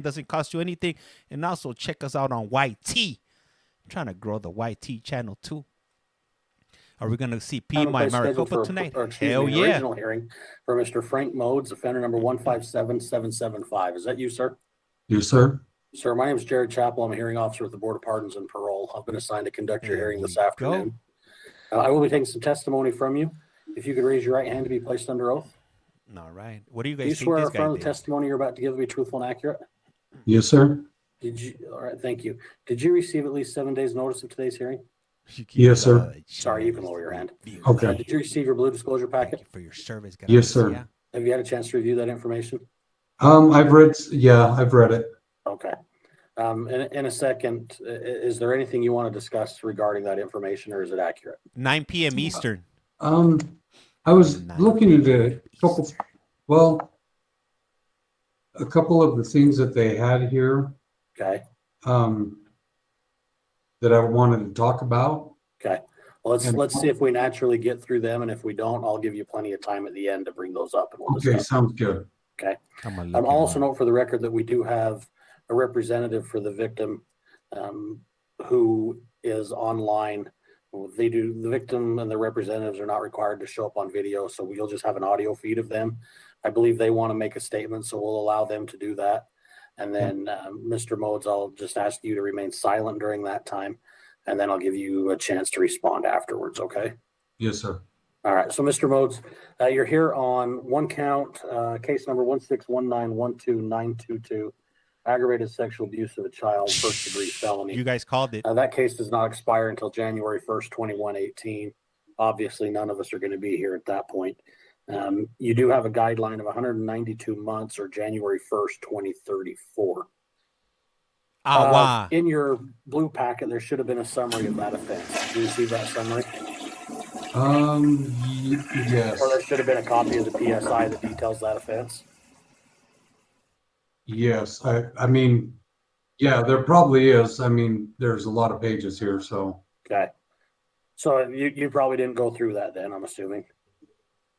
Doesn't cost you anything. And also check us out on YT. I'm trying to grow the YT channel too. Are we going to see P. My Maricopa tonight? Hell yeah. Original hearing for Mr. Frank Modes, offender number 157775. Is that you, sir? Yes, sir. Sir, my name is Jared Chappell. I'm a hearing officer with the Board of Pardons and Parole. I've been assigned to conduct your hearing this afternoon. I will be taking some testimony from you. If you could raise your right hand to be placed under oath. All right. What do you guys think? Do you swear affirm the testimony you're about to give will be truthful and accurate? Yes, sir. Did you? All right. Thank you. Did you receive at least 7 days notice of today's hearing? Yes, sir. Sorry, you can lower your hand. Okay. Did you receive your blue disclosure packet? Thank you for your service. Yes, sir. Have you had a chance to review that information? I've read it. Okay. In a second, is there anything you want to discuss regarding that information, or is it accurate? 9 p.m. Eastern. I was looking at a couple of the things that they had here. Okay. That I wanted to talk about. Okay. Well, let's see if we naturally get through them, and if we don't, I'll give you plenty of time at the end to bring those up, and we'll discuss. Okay, sounds good. Okay. I'll also note for the record that we do have a representative for the victim who is online. The victim and the representatives are not required to show up on video, so we'll just have an audio feed of them. I believe they want to make a statement, so we'll allow them to do that. And then, Mr. Modes, I'll just ask you to remain silent during that time, and then I'll give you a chance to respond afterwards, okay? Yes, sir. All right, so Mr. Modes, you're here on one count, case number 161912922, aggravated sexual abuse of a child, first-degree felony. You guys called it. That case does not expire until January 1st, 2118. Obviously, none of us are going to be here at that point. You do have a guideline of 192 months or January 1st, 2034. Wow. In your blue packet, there should have been a summary of that offense. Did you receive that summary? Yes. Or there should have been a copy of the PSI that details that offense? Yes. I mean, yeah, there probably is. I mean, there's a lot of pages here, so. Okay. So you probably didn't go through that then, I'm assuming.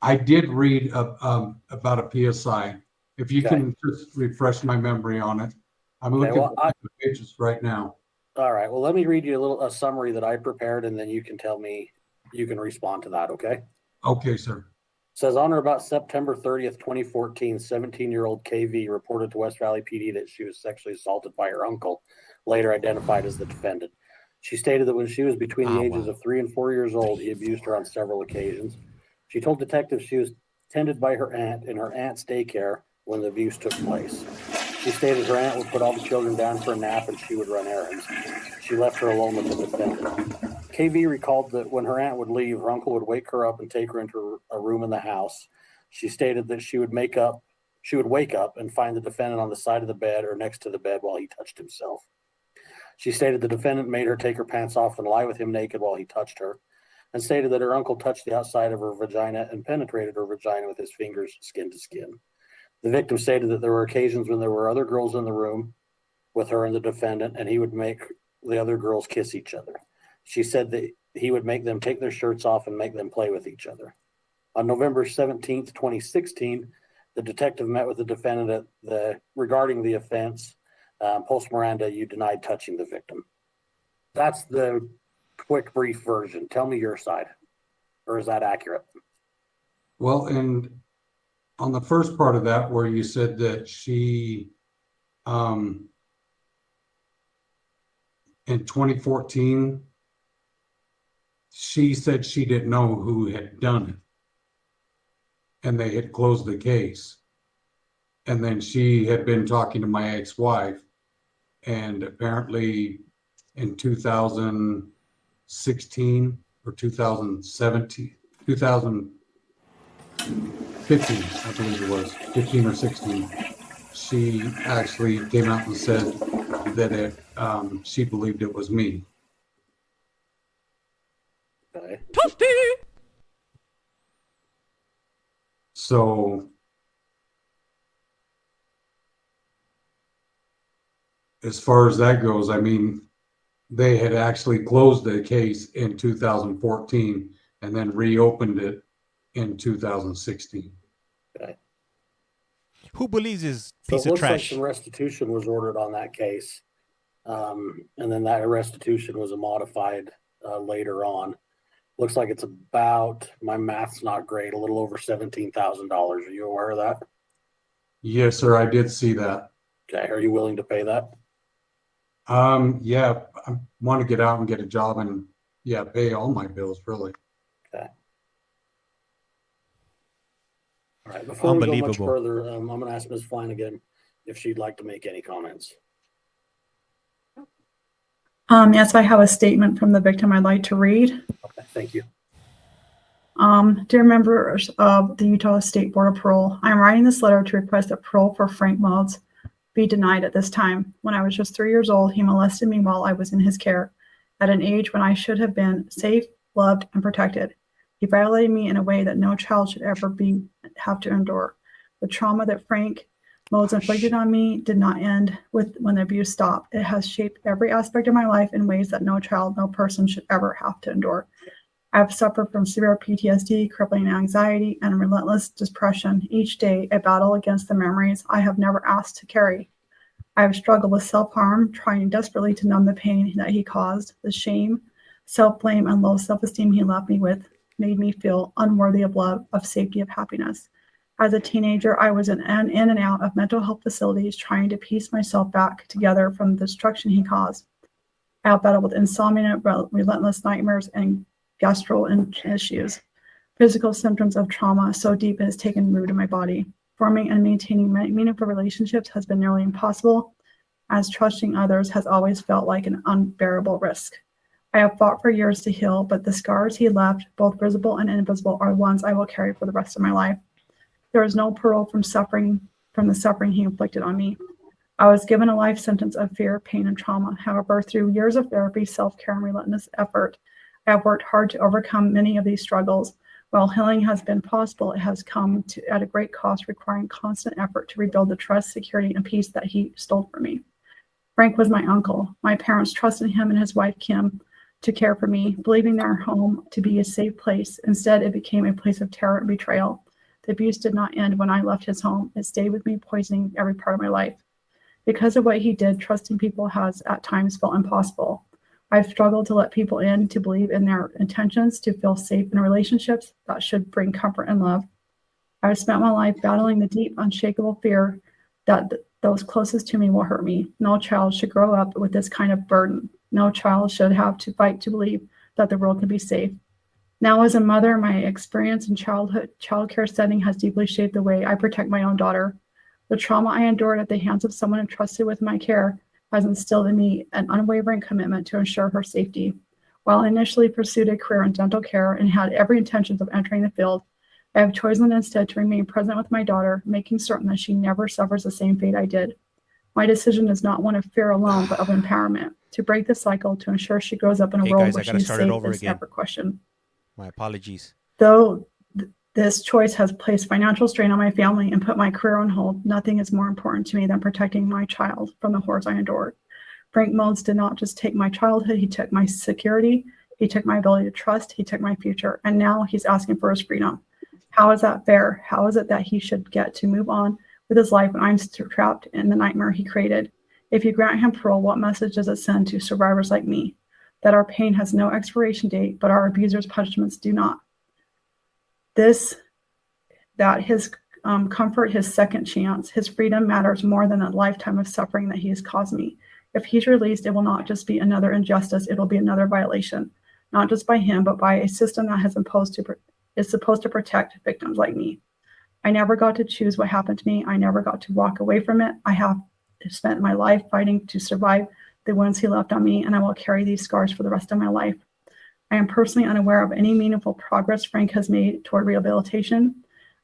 I did read about a PSI. If you can just refresh my memory on it. I'm looking at the pages right now. All right. Well, let me read you a summary that I prepared, and then you can tell me, you can respond to that, okay? Okay, sir. It says, on or about September 30th, 2014, 17-year-old KV reported to West Valley PD that she was sexually assaulted by her uncle, later identified as the defendant. She stated that when she was between the ages of 3 and 4 years old, he abused her on several occasions. She told detectives she was tended by her aunt in her aunt's daycare when the abuse took place. She stated her aunt would put all the children down for a nap and she would run errands. She left her alone with the defendant. KV recalled that when her aunt would leave, her uncle would wake her up and take her into a room in the house. She stated that she would wake up and find the defendant on the side of the bed or next to the bed while he touched himself. She stated the defendant made her take her pants off and lie with him naked while he touched her, and stated that her uncle touched the outside of her vagina and penetrated her vagina with his fingers, skin to skin. The victim stated that there were occasions when there were other girls in the room with her and the defendant, and he would make the other girls kiss each other. She said that he would make them take their shirts off and make them play with each other. On November 17th, 2016, the detective met with the defendant regarding the offense. Post Miranda, you denied touching the victim. That's the quick, brief version. Tell me your side, or is that accurate? Well, and on the first part of that, where you said that she, in 2014, she said she didn't know who had done it, and they had closed the case. And then she had been talking to my ex-wife, and apparently in 2016 or 2017, 2015, I believe it was 15 or 16, she actually came out and said that she believed it was me. Okay. So as far as that goes, I mean, they had actually closed the case in 2014 and then reopened it in 2016. Okay. Who believes is So piece it of looks like trash? some restitution was ordered on that case. And then that restitution was modified later on. Looks like it's about, my math's not great, a little over $17,000. Are you aware of that? Yes, sir, I did see that. Okay, are you willing to pay that? Yeah, I want to get out and get a job and yeah, pay all my bills, really. Okay. All right, before we go much Unbelievable. further, I'm going to ask Ms. Flanagan if she'd like to make any comments. Yes, I have a statement from the victim I'd like to read. Okay, thank you. Dear members of the Utah State Board of Parole, I am writing this letter to request that parole for Frank Modes be denied at this time. When I was just 3 years old, he molested me while I was in his care, at an age when I should have been safe, loved, and protected. He violated me in a way that no child should ever have to endure. The trauma that Frank Modes inflicted on me did not end when the abuse stopped. It has shaped every aspect of my life in ways that no child, no person should ever have to endure. I have suffered from severe PTSD, crippling anxiety, and relentless depression. Each day, a battle against the memories I have never asked to carry. I have struggled with self-harm, trying desperately to numb the pain that he caused. The shame, self-blame, and low self-esteem he left me with made me feel unworthy of love, of safety, of happiness. As a teenager, I was in and out of mental health facilities, trying to piece myself back together from the destruction he caused. I have battled with insomnia, relentless nightmares, and gastro issues, physical symptoms of trauma so deep it has taken root in my body. Forming and maintaining meaningful relationships has been nearly impossible, as trusting others has always felt like an unbearable risk. I have fought for years to heal, but the scars he left, both visible and invisible, are ones I will carry for the rest of my life. There is no parole from the suffering he inflicted on me. I was given a life sentence of fear, pain, and trauma. However, through years of therapy, self-care, and relentless effort, I have worked hard to overcome many of these struggles. While healing has been possible, it has come at a great cost, requiring constant effort to rebuild the trust, security, and peace that he stole from me. Frank was my uncle. My parents trusted him and his wife, Kim, to care for me, believing their home to be a safe place. Instead, it became a place of terror and betrayal. The abuse did not end when I left his home. It stayed with me, poisoning every part of my life. Because of what he did, trusting people has at times felt impossible. I've struggled to let people in, to believe in their intentions, to feel safe in relationships that should bring comfort and love. I've spent my life battling the deep, unshakable fear that those closest to me will hurt me. No child should grow up with this kind of burden. No child should have to fight to believe that the world can be safe. Now, as a mother, my experience in childcare setting has deeply shaped the way I protect my own daughter. The trauma I endured at the hands of someone entrusted with my care has instilled in me an unwavering commitment to ensure her safety. While I initially pursued a career in dental care and had every intention of entering the field, I have chosen instead to remain present with my daughter, making certain that she never suffers the same fate I did. My decision is not one of fear alone, but of empowerment, to break the cycle, to ensure she grows up in a world where she is safe is never questioned. My apologies. Though this choice has placed financial strain on my family and put my career on hold, nothing is more important to me than protecting my child from the horrors I endured. Frank Modes did not just take my childhood, he took my security, he took my ability to trust, he took my future, and now he's asking for his freedom. How is that fair? How is it that he should get to move on with his life when I'm trapped in the nightmare he created? If you grant him parole, what message does it send to survivors like me? That our pain has no expiration date, but our abusers' punishments do not. That his comfort, his second chance, his freedom matters more than a lifetime of suffering that he has caused me. If he's released, it will not just be another injustice, it will be another violation, not just by him, but by a system that is supposed to protect victims like me. I never got to choose what happened to me. I never got to walk away from it. I have spent my life fighting to survive the wounds he left on me, and I will carry these scars for the rest of my life. I am personally unaware of any meaningful progress Frank has made toward rehabilitation.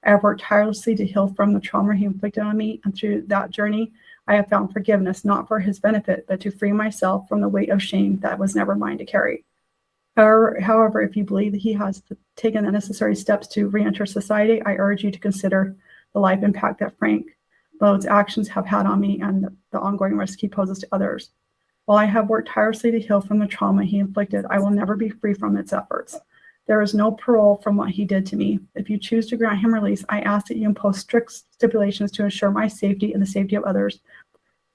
I have worked tirelessly to heal from the trauma he inflicted on me, and through that journey, I have found forgiveness, not for his benefit, but to free myself from the weight of shame that was never mine to carry. However, if you believe that he has taken the necessary steps to re-enter society, I urge you to consider the life impact that Frank Modes' actions have had on me and the ongoing risk he poses to others. While I have worked tirelessly to heal from the trauma he inflicted, I will never be free from its efforts. There is no parole from what he did to me. If you choose to grant him release, I ask that you impose strict stipulations to ensure my safety and the safety of others.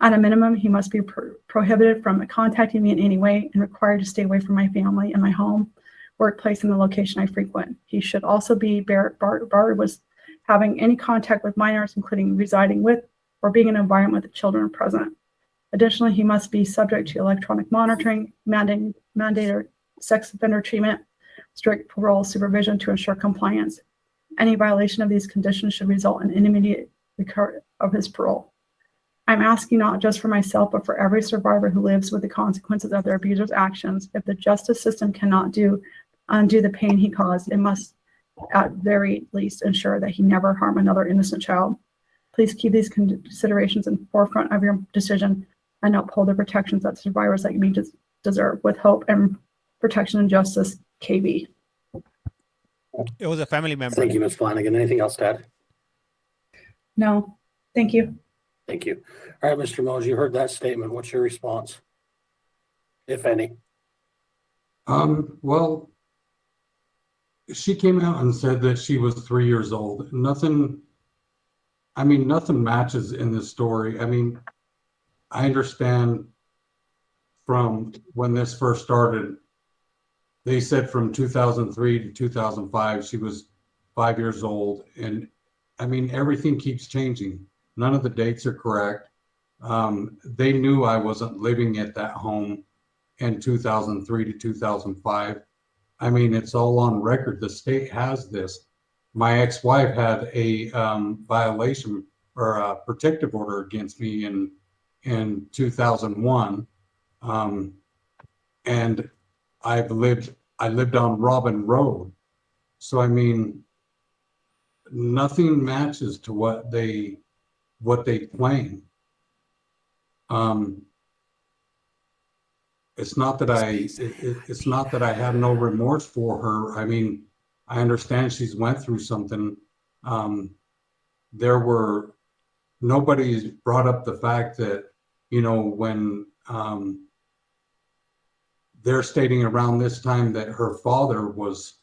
At a minimum, he must be prohibited from contacting me in any way and required to stay away from my family and my home, workplace, and the location I frequent. He should also be barred with having any contact with minors, including residing with or being in an environment with children present. Additionally, he must be subject to electronic monitoring, mandated sex offender treatment, strict parole supervision to ensure compliance. Any violation of these conditions should result in an immediate recurrence of his parole. I'm asking not just for myself, but for every survivor who lives with the consequences of their abuser's actions. If the justice system cannot undo the pain he caused, it must at very least ensure that he never harm another innocent child. Please keep these considerations in the forefront of your decision and uphold the protections that survivors like me deserve. With hope and protection and justice, KB. It was a family member. Thank you, Ms. Flanagan. Anything else to add? No, thank you. Thank you. All right, Mr. Mose, you heard that statement. What's your response, if any? Well, she came out and said that she was 3 years old. Nothing matches in this story. I mean, I understand from when this first started, they said from 2003 to 2005, she was 5 years old. And I mean, everything keeps changing. None of the dates are correct. They knew I wasn't living at that home in 2003 to 2005. I mean, it's all on record. The state has this. My ex-wife had a violation or a protective order against me in 2001. And I lived on Robin Road. So, I mean, nothing matches to what they claim. It's not that I have no remorse for her. I mean, I understand she's went through something. Nobody brought up the fact that, when they're stating around this time that her father was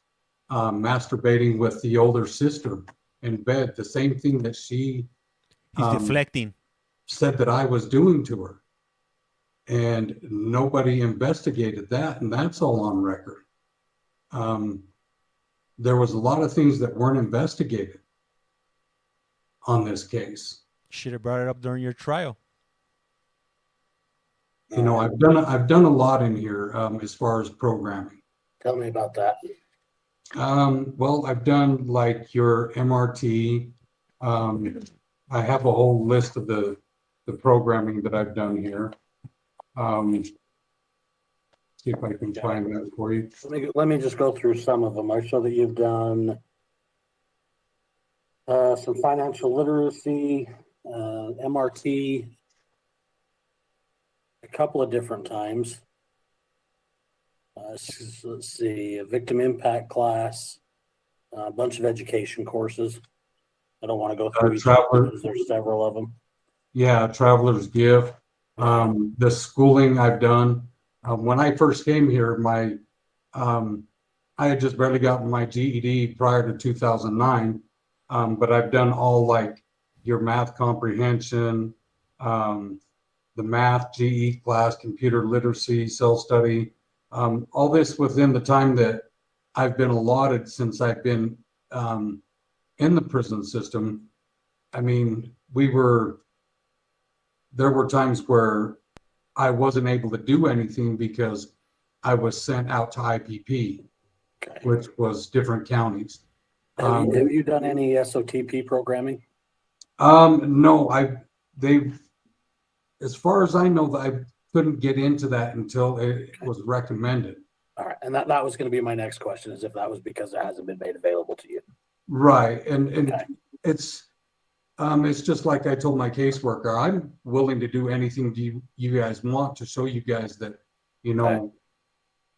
masturbating with the older sister in bed, the same thing that she's deflecting, said that I was doing to her. And nobody investigated that, and that's all on record. There was a lot of things that weren't investigated on this case. Should have brought it up during your trial. I've done a lot in here as far as programming. Tell me about that. Well, I've done like your MRT. I have a whole list of the programming that I've done here. See if I can find that for you. Let me just go through some of them. I show that you've done some financial literacy, MRT, a couple of different times. Let's see, a victim impact class, a bunch of education courses. I don't want to go through each one because there's several of them. Yeah, Traveler's Gift. The schooling I've done. When I first came here, I had just barely gotten my GED prior to 2009, but I've done all like your math comprehension, the math GE class, computer literacy, self-study, all this within the time that I've been allotted since I've been in the prison system. I mean, there were times where I wasn't able to do anything because I was sent out to IPP, which was different counties. Have you done any SOTP programming? No, as far as I know, I couldn't get into that until it was recommended. All right, and that was going to be my next question, is if that was because it hasn't been made available to you. Right, and it's just like I told my caseworker, I'm willing to do anything you guys want to show you guys that,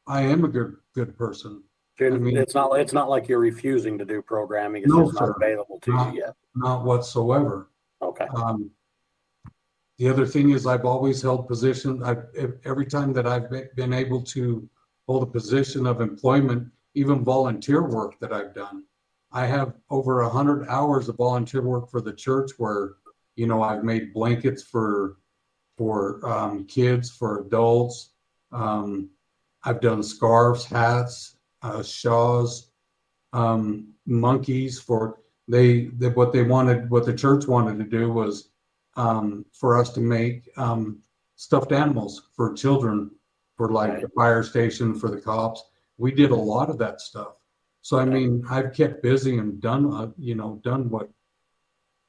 I am a good person. It's not like you're refusing to do programming. It's just not available to you yet. Not whatsoever. Okay. The other thing is I've always held positions. Every time that I've been able to hold a position of employment even volunteer work that I've done. I have over 100 hours of volunteer work for the church where, you know, I've made blankets for kids, for adults. I've done scarves, hats, shawls, monkeys for what the church wanted to do was for us to make stuffed animals for children, for like the fire station, for the cops. We did a lot of that stuff. So I mean, I've kept busy and done what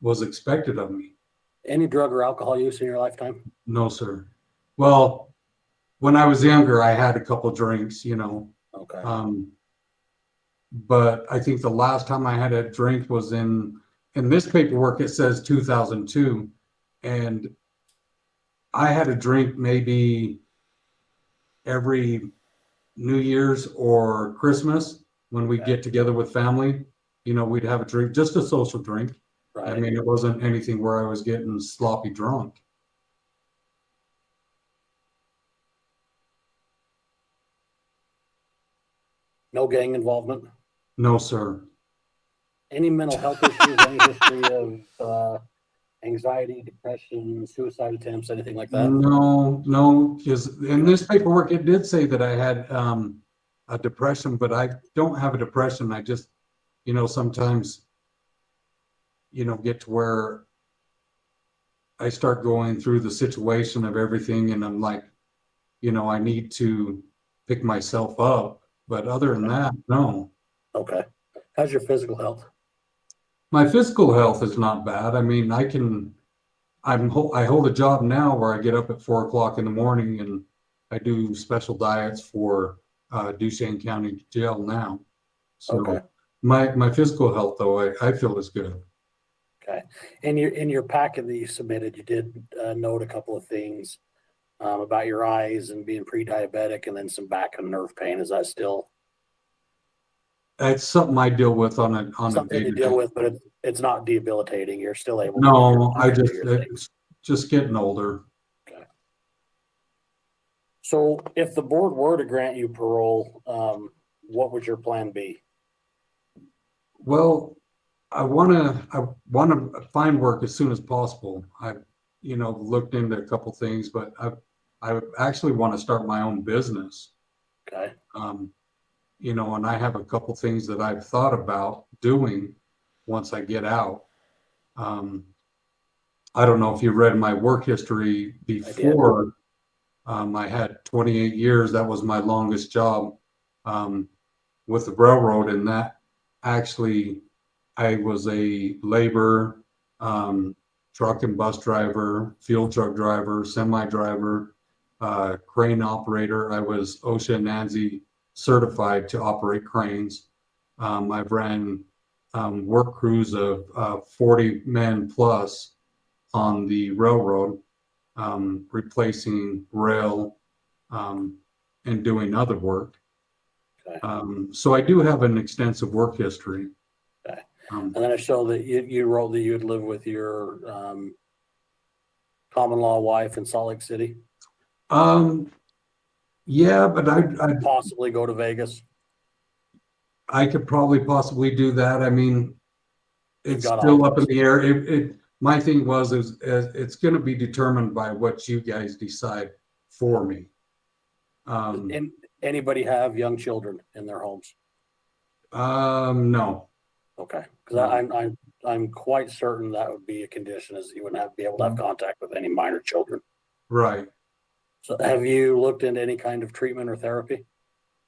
was expected of me. Any drug or alcohol use in your lifetime? No, sir. Well, when I was younger, I had a couple drinks, you know. Okay. But I think the last time I had a drink was in this paperwork. It says 2002, and I had a drink maybe every New Year's or Christmas when we get together with family. You know, we'd have a drink, just a social drink. Right. I mean, it wasn't anything where I was getting sloppy drunk. No gang involvement? No, sir. Any mental health issues, any history of anxiety, depression, suicide attempts, anything like that? No, because in this paperwork, it did say that I had a depression, but I don't have a depression. I just, you know, sometimes, you know, get to where I start going through the situation of everything and I'm like, you know, I need to pick myself up. But other than that, no. Okay. How's your physical health? My physical health is not bad. I mean, I hold a job now where I get up at 4 o'clock in the morning and I do special diets for Duchesne County Jail now. So my physical health, though, I feel is good. Okay. In your packet that you submitted, you did note a couple of things about your eyes and being pre-diabetic and then some back and nerve pain. Is that still? It's something I deal with on a something you deal with, but it's not debilitating. You're still able to. No, it's just getting older. Okay. So if the board were to grant you parole, what would your plan be? Well, I want to find work as soon as possible. I've, you know, looked into a couple things, but I actually want to start my own business. Okay. You know, and I have a couple things that I've thought about doing once I get out. I don't know if you read my work history before. I had 28 years. That was my longest job with the railroad, and that actually I was a laborer, truck and bus driver, fuel truck driver, semi driver, crane operator. I was OSHA and ANSI certified to operate cranes. I've ran work crews of 40 men plus on the railroad, replacing rail and doing other work. Okay. So I do have an extensive work history. Okay. And then I saw that you wrote that you would live with your common law wife in Salt Lake City. Yeah, but I'd possibly go to Vegas. I could probably possibly do that. I mean, it's still up in the air. My thing is it's going to be determined by what you guys decide for me. And anybody have young children in their homes? No. Okay, because I'm quite certain that would be a condition, is you wouldn't be able to have contact with any minor children. Right. So have you looked into any kind of treatment or therapy?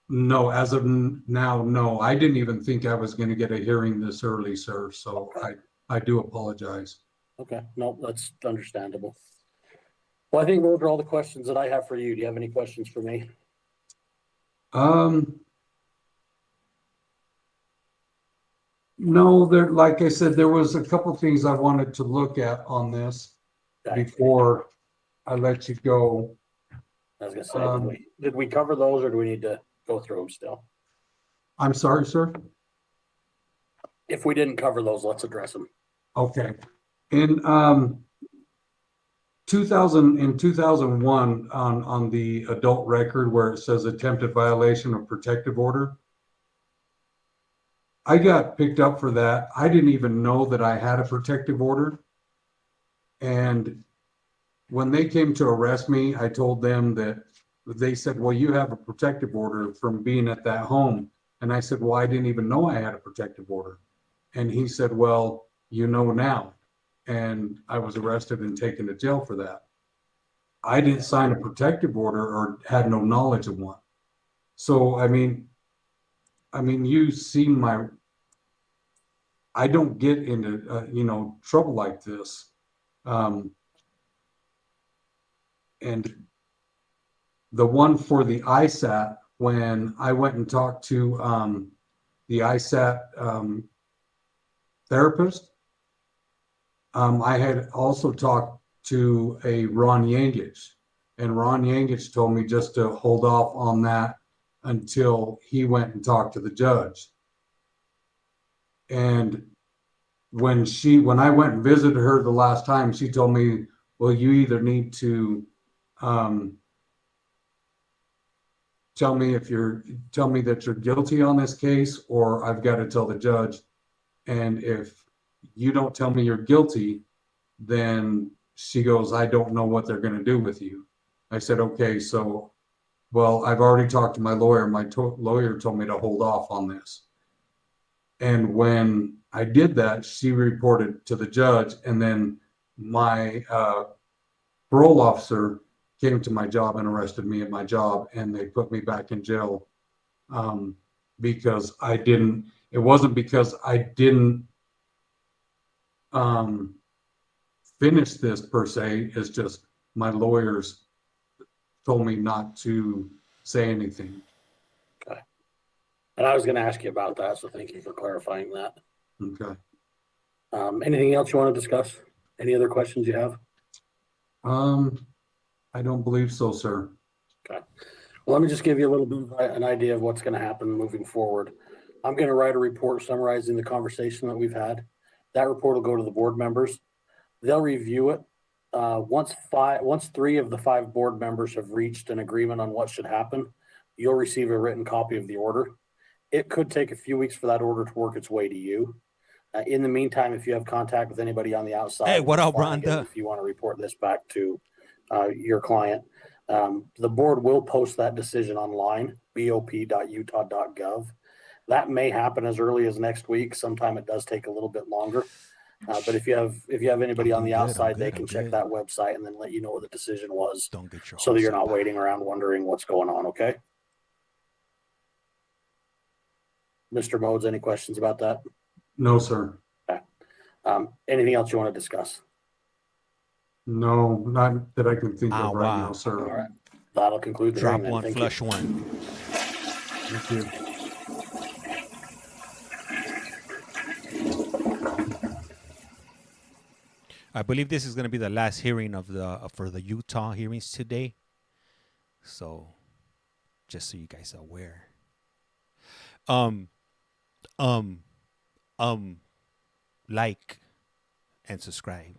No, as of now, no. I didn't even think I was going to get a hearing this early, sir. So I do apologize. Okay, no, that's understandable. Well, I think those are all the questions that I have for you. Do you have any questions for me? No, like I said, there was a couple things I wanted to look at on this before I let you go. I was gonna say, did we cover those, or do we need to go through them still? I'm sorry, sir. If we didn't cover those, let's address them. Okay. In 2001, on the adult record where it says attempted violation of protective order, I got picked up for that. I didn't even know that I had a protective order. And when they came to arrest me, I told them that they said, well, you have a protective order from being at that home. And I said, well, I didn't even know I had a protective order. And he said, well, you know now. And I was arrested and taken to jail for that. I didn't sign a protective order or had no knowledge of one. So, I mean, you see I don't get into, trouble like this. And the one for the ISAT, when I went and talked to the ISAT therapist, I had also talked to a Ron Yangich, and Ron Yangich told me just to hold off on that until he went and talked to the judge. And when I went and visited her the last time, she told me, well, you either need to tell me that you're guilty on this case, or I've got to tell the judge. And if you don't tell me you're guilty, then she goes, I don't know what they're going to do with you. I said, okay, so, well, I've already talked to my lawyer. My lawyer told me to hold off on this. And when I did that, she reported to the judge, and then my parole officer came to my job and arrested me at my job, and they put me back in jail because it wasn't because I didn't finish this per se. It's just my lawyers told me not to say anything. Okay. And I was going to ask you about that, so thank you for clarifying that. Okay. Anything else you want to discuss? Any other questions you have? I don't believe so, sir. Okay. Well, let me just give you a little bit of an idea of what's going to happen moving forward. I'm going to write a report summarizing the conversation that we've had. That report will go to the board members. They'll review it. Once 3 of the 5 board members have reached an agreement on what should happen, you'll receive a written copy of the order. It could take a few weeks for that order to work its way to you. In the meantime, if you have contact with anybody on the outside, hey, what up, Rhonda? If you want to report this back to your client, the board will post that decision online, bop.utah.gov. That may happen as early as next week. Sometime it does take a little bit longer. But if you have anybody on the outside, they can check that website and then let you know what the decision was, so that you're not waiting around wondering what's going on. Okay. Mr. Modes, any questions about that? No, sir. Okay. Anything else you want to discuss? No, not that I can think of right now, sir. All right. That'll conclude the Drop hearing, one, then. flush one. Thank you. I believe this is going to be the last hearing for the Utah hearings today. So, just so you guys are aware. Like and subscribe.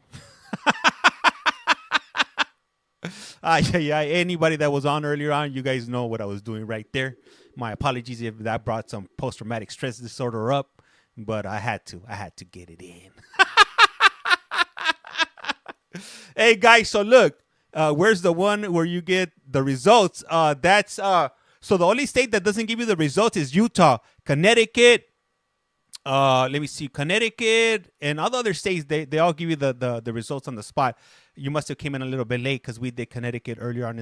Yeah. Anybody that was on earlier on, you guys know what I was doing right there. My apologies if that brought some post-traumatic stress disorder up, but I had to get it in. Hey guys, so look, where's the one where you get the results? That's so the only state that doesn't give you the results is Utah. Connecticut, let me see, Connecticut and all the other states, they all give you the results on the spot. You must have came in a little bit late because we did Connecticut earlier on in